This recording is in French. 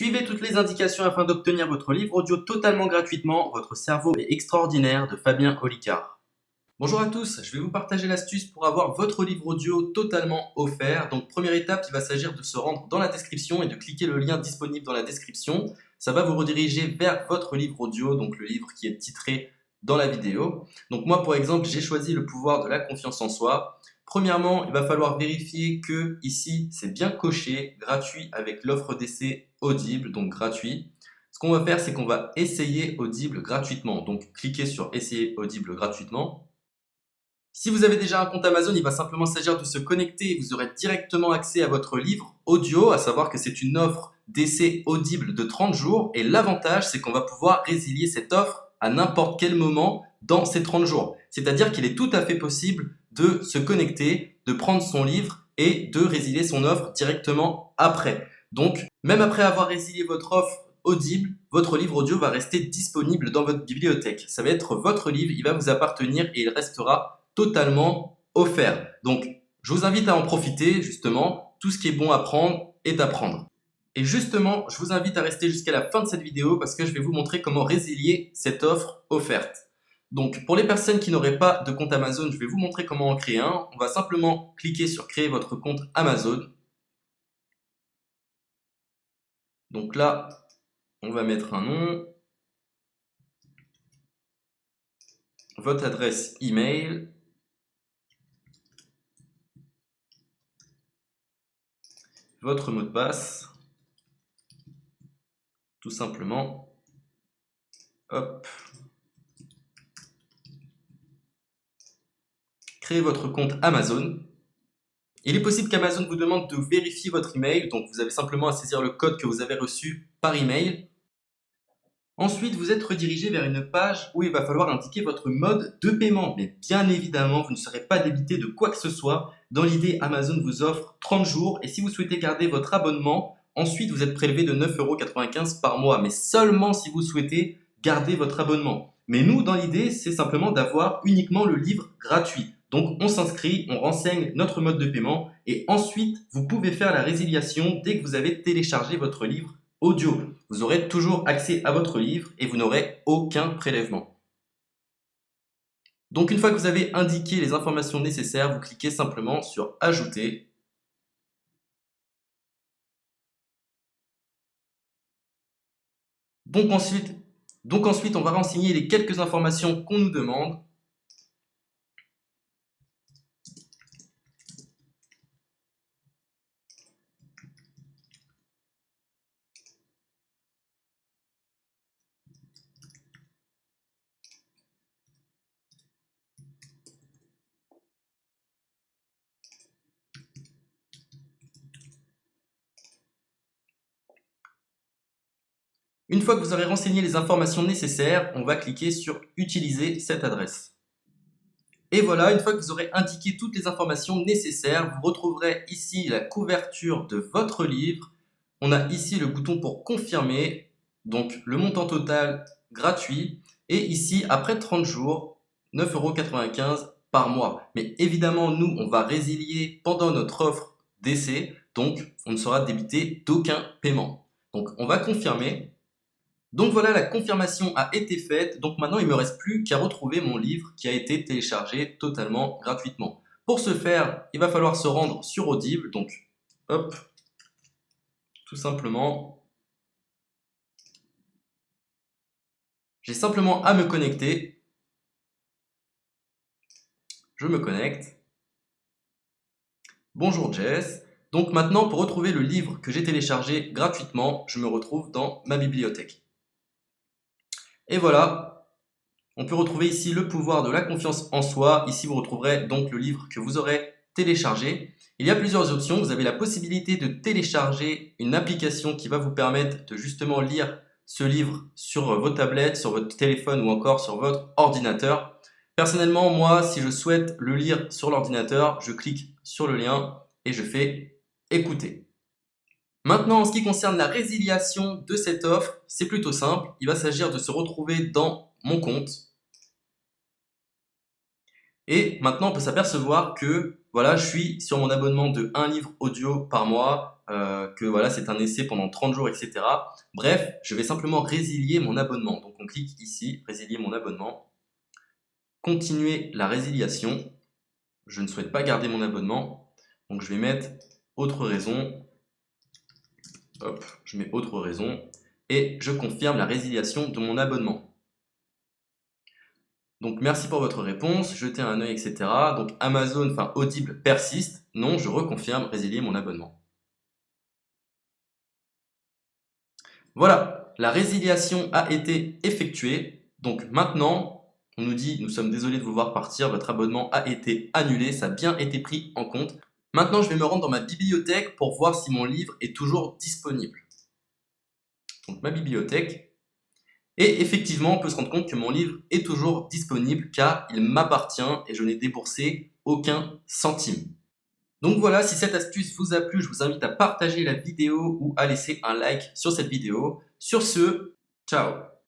Suivez toutes les indications afin d'obtenir votre livre audio totalement gratuitement. Votre cerveau est extraordinaire de Fabien Olicard. Bonjour à tous, je vais vous partager l'astuce pour avoir votre livre audio totalement offert. Donc première étape, il va s'agir de se rendre dans la description et de cliquer le lien disponible dans la description. Ça va vous rediriger vers votre livre audio, donc le livre qui est titré dans la vidéo. Donc moi par exemple, j'ai choisi le pouvoir de la confiance en soi. Premièrement, il va falloir vérifier que ici c'est bien coché, gratuit avec l'offre d'essai Audible, donc gratuit. Ce qu'on va faire, c'est qu'on va essayer Audible gratuitement. Donc cliquez sur essayer Audible gratuitement. Si vous avez déjà un compte Amazon, il va simplement s'agir de se connecter et vous aurez directement accès à votre livre audio, à savoir que c'est une offre d'essai Audible de 30 jours. Et l'avantage, c'est qu'on va pouvoir résilier cette offre à n'importe quel moment dans ces 30 jours. C'est-à-dire qu'il est tout à fait possible de se connecter, de prendre son livre et de résilier son offre directement après. Donc, même après avoir résilié votre offre Audible, votre livre audio va rester disponible dans votre bibliothèque. Ça va être votre livre, il va vous appartenir et il restera totalement offert. Donc, je vous invite à en profiter, justement. Tout ce qui est bon à prendre est à prendre. Et justement, je vous invite à rester jusqu'à la fin de cette vidéo parce que je vais vous montrer comment résilier cette offre offerte. Donc, pour les personnes qui n'auraient pas de compte Amazon, je vais vous montrer comment en créer un. On va simplement cliquer sur créer votre compte Amazon. Donc là, on va mettre un nom, votre adresse email, votre mot de passe, tout simplement. Hop. Créez votre compte Amazon. Il est possible qu'Amazon vous demande de vérifier votre email, donc vous avez simplement à saisir le code que vous avez reçu par email. Ensuite, vous êtes redirigé vers une page où il va falloir indiquer votre mode de paiement. Mais bien évidemment, vous ne serez pas débité de quoi que ce soit. Dans l'idée, Amazon vous offre 30 jours et si vous souhaitez garder votre abonnement, ensuite vous êtes prélevé de 9,95 € par mois, mais seulement si vous souhaitez garder votre abonnement. Mais nous, dans l'idée, c'est simplement d'avoir uniquement le livre gratuit. Donc on s'inscrit, on renseigne notre mode de paiement et ensuite vous pouvez faire la résiliation dès que vous avez téléchargé votre livre audio. Vous aurez toujours accès à votre livre et vous n'aurez aucun prélèvement. Donc une fois que vous avez indiqué les informations nécessaires, vous cliquez simplement sur ajouter. Donc ensuite, on va renseigner les quelques informations qu'on nous demande. Une fois que vous aurez renseigné les informations nécessaires, on va cliquer sur « Utiliser cette adresse ». Et voilà, une fois que vous aurez indiqué toutes les informations nécessaires, vous retrouverez ici la couverture de votre livre. On a ici le bouton pour confirmer, donc le montant total gratuit. Et ici, après 30 jours, 9,95 € par mois. Mais évidemment, nous, on va résilier pendant notre offre d'essai, donc on ne sera débité d'aucun paiement. Donc on va confirmer. Donc voilà, la confirmation a été faite, donc maintenant il ne me reste plus qu'à retrouver mon livre qui a été téléchargé totalement gratuitement. Pour ce faire, il va falloir se rendre sur Audible, donc hop, tout simplement. J'ai simplement à me connecter. Je me connecte. Bonjour Jess. Donc maintenant, pour retrouver le livre que j'ai téléchargé gratuitement, je me retrouve dans ma bibliothèque. Et voilà, on peut retrouver ici le pouvoir de la confiance en soi. Ici, vous retrouverez donc le livre que vous aurez téléchargé. Il y a plusieurs options. Vous avez la possibilité de télécharger une application qui va vous permettre de justement lire ce livre sur vos tablettes, sur votre téléphone ou encore sur votre ordinateur. Personnellement, moi, si je souhaite le lire sur l'ordinateur, je clique sur le lien et je fais écouter. Maintenant, en ce qui concerne la résiliation de cette offre, c'est plutôt simple. Il va s'agir de se retrouver dans mon compte. Et maintenant, on peut s'apercevoir que voilà, je suis sur mon abonnement de 1 livre audio par mois que voilà, c'est un essai pendant 30 jours, etc. Bref, je vais simplement résilier mon abonnement. Donc on clique ici, résilier mon abonnement. Continuer la résiliation. Je ne souhaite pas garder mon abonnement. Donc je vais mettre autre raison. Hop, je mets autre raison. Et je confirme la résiliation de mon abonnement. Donc merci pour votre réponse, jetez un œil, etc. Donc Amazon, enfin Audible persiste. Non, je reconfirme, résilier mon abonnement. Voilà, la résiliation a été effectuée. Donc maintenant, on nous dit, nous sommes désolés de vous voir partir, votre abonnement a été annulé, ça a bien été pris en compte. Maintenant, je vais me rendre dans ma bibliothèque pour voir si mon livre est toujours disponible. Donc ma bibliothèque. Et effectivement, on peut se rendre compte que mon livre est toujours disponible car il m'appartient et je n'ai déboursé aucun centime. Donc voilà, si cette astuce vous a plu, je vous invite à partager la vidéo ou à laisser un like sur cette vidéo. Sur ce, ciao!